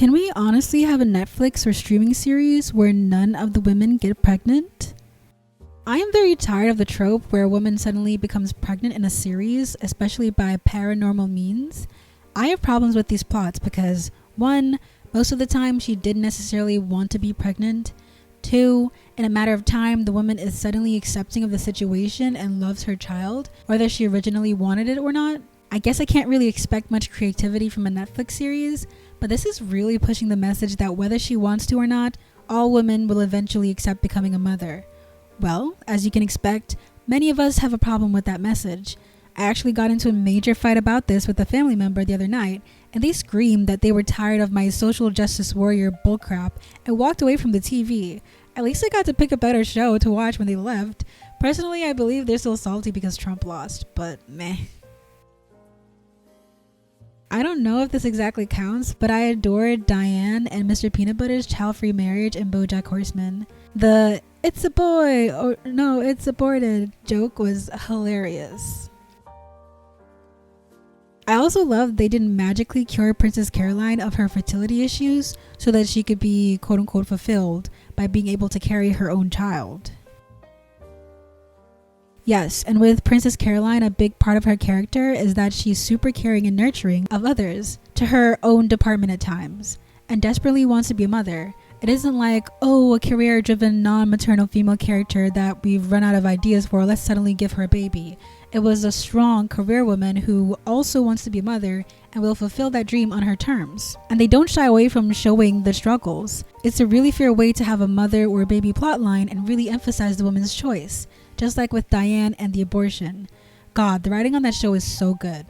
Can we honestly have a Netflix or streaming series where none of the women get pregnant? I am very tired of the trope where a woman suddenly becomes pregnant in a series, especially by paranormal means. I have problems with these plots because 1. Most of the time she didn't necessarily want to be pregnant. 2. In a matter of time, the woman is suddenly accepting of the situation and loves her child, whether she originally wanted it or not. I guess I can't really expect much creativity from a Netflix series, but this is really pushing the message that whether she wants to or not, all women will eventually accept becoming a mother. Well, as you can expect, many of us have a problem with that message. I actually got into a major fight about this with a family member the other night, and they screamed that they were tired of my social justice warrior bullcrap and walked away from the TV. At least I got to pick a better show to watch when they left. Personally, I believe they're still salty because Trump lost, but meh. I don't know if this exactly counts, but I adored Diane and Mr. Peanut Butter's child-free marriage in BoJack Horseman. The "it's a boy" or "no, it's aborted" joke was hilarious. I also loved they didn't magically cure Princess Caroline of her fertility issues so that she could be quote-unquote fulfilled by being able to carry her own child. Yes, and with Princess Caroline, a big part of her character is that she's super caring and nurturing of others, to her own department at times, and desperately wants to be a mother. It isn't like, oh, a career-driven, non-maternal female character that we've run out of ideas for, let's suddenly give her a baby. It was a strong career woman who also wants to be a mother and will fulfill that dream on her terms. And they don't shy away from showing the struggles. It's a really fair way to have a mother or baby plotline and really emphasize the woman's choice. Just like with Diane and the abortion. God, the writing on that show is so good.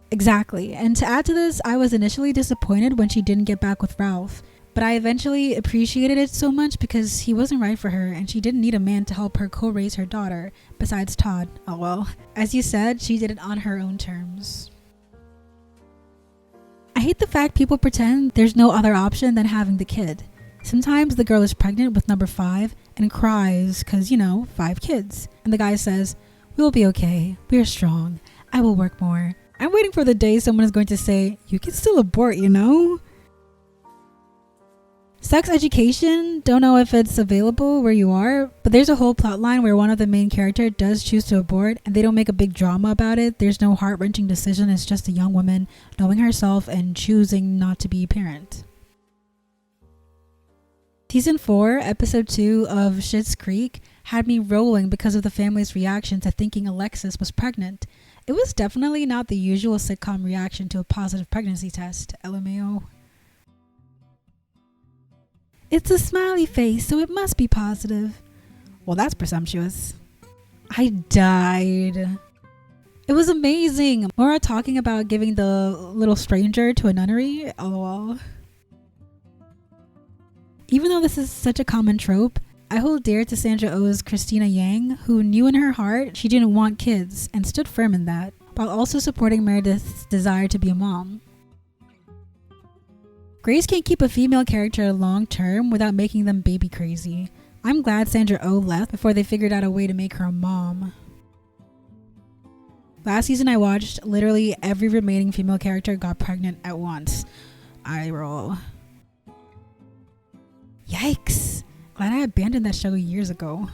Exactly, and to add to this, I was initially disappointed when she didn't get back with Ralph, but I eventually appreciated it so much because he wasn't right for her and she didn't need a man to help her co-raise her daughter, besides Todd. Oh well. As you said, she did it on her own terms. I hate the fact people pretend there's no other option than having the kid. Sometimes the girl is pregnant with number 5 and cries because, 5 kids. And the guy says, "We'll be okay. We're strong. I will work more." I'm waiting for the day someone is going to say, "You can still abort, Sex education, don't know if it's available where you are, but there's a whole plot line where one of the main characters does choose to abort and they don't make a big drama about it. There's no heart-wrenching decision. It's just a young woman knowing herself and choosing not to be a parent. Season 4, episode 2 of Schitt's Creek had me rolling because of the family's reaction to thinking Alexis was pregnant. It was definitely not the usual sitcom reaction to a positive pregnancy test, LMAO. It's a smiley face, so it must be positive. Well, that's presumptuous. I died. It was amazing. Maura talking about giving the little stranger to a nunnery, lol. Even though this is such a common trope, I hold dear to Sandra Oh's Christina Yang, who knew in her heart she didn't want kids and stood firm in that, while also supporting Meredith's desire to be a mom. Grace can't keep a female character long term without making them baby crazy. I'm glad Sandra Oh left before they figured out a way to make her a mom. Last season I watched, literally every remaining female character got pregnant at once. I roll. Yikes! Glad I abandoned that show years ago.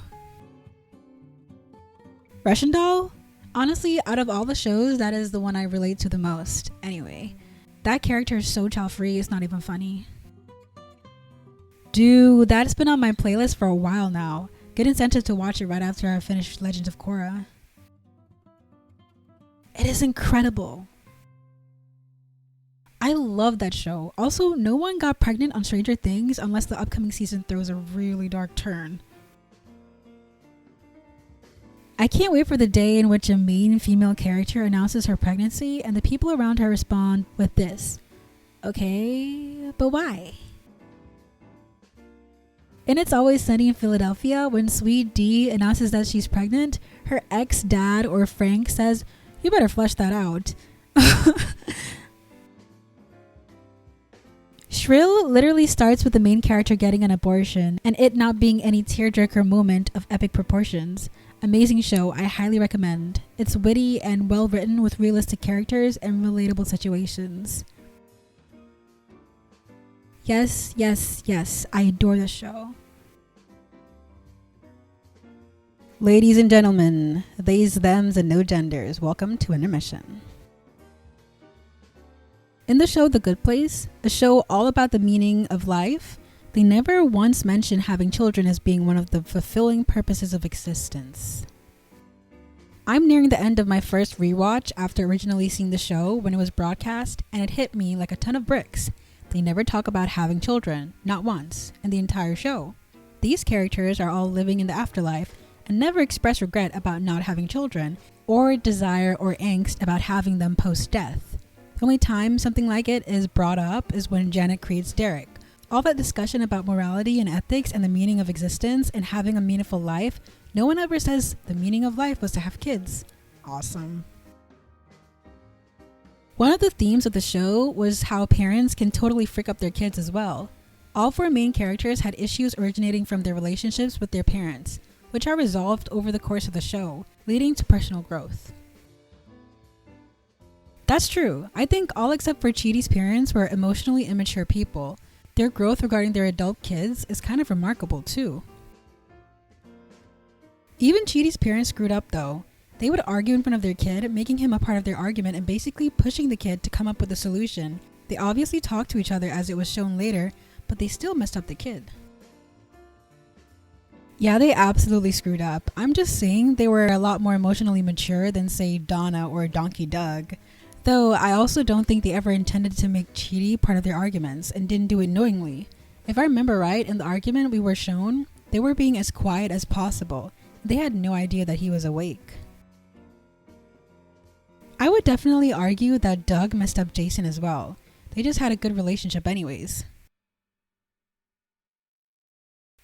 Russian Doll? Honestly, out of all the shows, that is the one I relate to the most. Anyway, that character is so child-free, it's not even funny. Dude, that's been on my playlist for a while now. Good incentive to watch it right after I finish Legends of Korra. It is incredible. I love that show. Also, no one got pregnant on Stranger Things unless the upcoming season throws a really dark turn. I can't wait for the day in which a main female character announces her pregnancy and the people around her respond with this. Okay, but why? In It's Always Sunny in Philadelphia, when Sweet Dee announces that she's pregnant, her ex-dad or Frank says, "You better flesh that out." Shrill literally starts with the main character getting an abortion and it not being any tearjerker moment of epic proportions. Amazing show, I highly recommend. It's witty and well written with realistic characters and relatable situations. Yes, yes, yes, I adore this show. Ladies and gentlemen, theys, thems, and no genders, welcome to Intermission. In the show The Good Place, a show all about the meaning of life, they never once mention having children as being one of the fulfilling purposes of existence. I'm nearing the end of my first rewatch after originally seeing the show when it was broadcast, and it hit me like a ton of bricks. They never talk about having children, not once, in the entire show. These characters are all living in the afterlife and never express regret about not having children, or desire or angst about having them post-death. The only time something like it is brought up is when Janet creates Derek. All that discussion about morality and ethics and the meaning of existence and having a meaningful life, no one ever says the meaning of life was to have kids. Awesome. One of the themes of the show was how parents can totally freak up their kids as well. All four main characters had issues originating from their relationships with their parents, which are resolved over the course of the show, leading to personal growth. That's true. I think all except for Chidi's parents were emotionally immature people. Their growth regarding their adult kids is kind of remarkable too. Even Chidi's parents screwed up though. They would argue in front of their kid, making him a part of their argument and basically pushing the kid to come up with a solution. They obviously talked to each other as it was shown later, but they still messed up the kid. Yeah, they absolutely screwed up. I'm just saying they were a lot more emotionally mature than say Donna or Donkey Doug. Though I also don't think they ever intended to make Chidi part of their arguments and didn't do it knowingly. If I remember right, in the argument we were shown, they were being as quiet as possible. They had no idea that he was awake. I would definitely argue that Doug messed up Jason as well. They just had a good relationship anyways.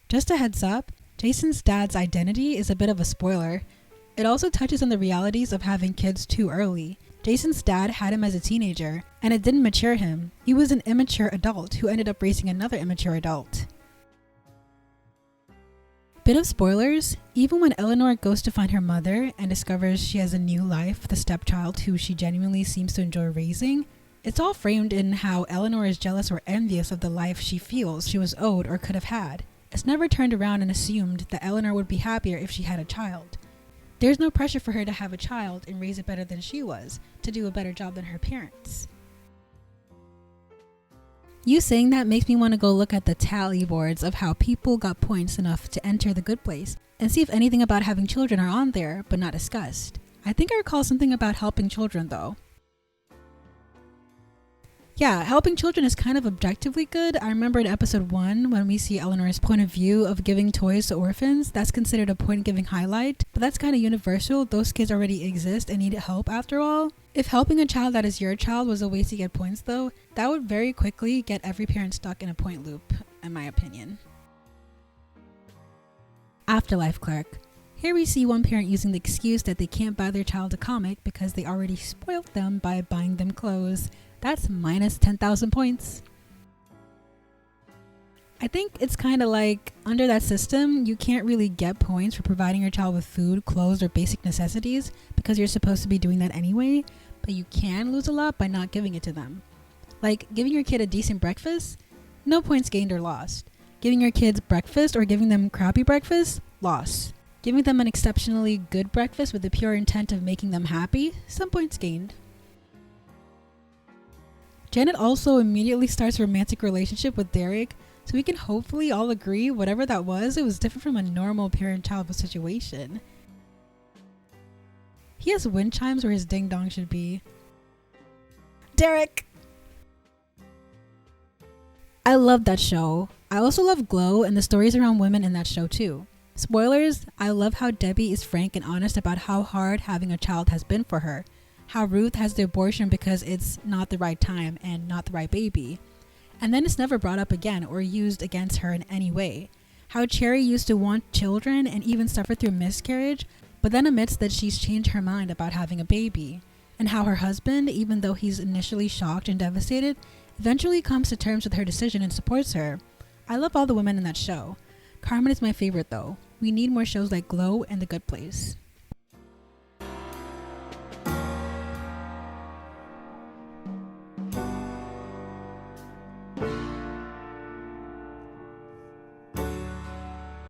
Just a heads up, Jason's dad's identity is a bit of a spoiler. It also touches on the realities of having kids too early. Jason's dad had him as a teenager, and it didn't mature him. He was an immature adult who ended up raising another immature adult. Bit of spoilers, even when Eleanor goes to find her mother and discovers she has a new life with a stepchild who she genuinely seems to enjoy raising, it's all framed in how Eleanor is jealous or envious of the life she feels she was owed or could have had. It's never turned around and assumed that Eleanor would be happier if she had a child. There's no pressure for her to have a child and raise it better than she was, to do a better job than her parents. You saying that makes me want to go look at the tally boards of how people got points enough to enter the Good Place and see if anything about having children are on there but not discussed. I think I recall something about helping children though. Yeah, helping children is kind of objectively good. I remember in episode 1 when we see Eleanor's point of view of giving toys to orphans, that's considered a point-giving highlight, but that's kind of universal. Those kids already exist and need help after all. If helping a child that is your child was a way to get points though, that would very quickly get every parent stuck in a point loop, in my opinion. Afterlife Clerk. Here we see one parent using the excuse that they can't buy their child a comic because they already spoiled them by buying them clothes. That's minus 10,000 points. I think it's kind of like, under that system, you can't really get points for providing your child with food, clothes, or basic necessities because you're supposed to be doing that anyway, but you can lose a lot by not giving it to them. Like, giving your kid a decent breakfast? No points gained or lost. Giving your kids breakfast or giving them crappy breakfast? Loss. Giving them an exceptionally good breakfast with the pure intent of making them happy? Some points gained. Janet also immediately starts a romantic relationship with Derek, so we can hopefully all agree whatever that was, it was different from a normal parent-child situation. He has wind chimes where his ding-dong should be. Derek! I love that show. I also love Glow and the stories around women in that show too. Spoilers, I love how Debbie is frank and honest about how hard having a child has been for her. How Ruth has the abortion because it's not the right time and not the right baby. And then it's never brought up again or used against her in any way. How Cherry used to want children and even suffer through miscarriage, but then admits that she's changed her mind about having a baby. And how her husband, even though he's initially shocked and devastated, eventually comes to terms with her decision and supports her. I love all the women in that show. Carmen is my favorite though. We need more shows like Glow and The Good Place.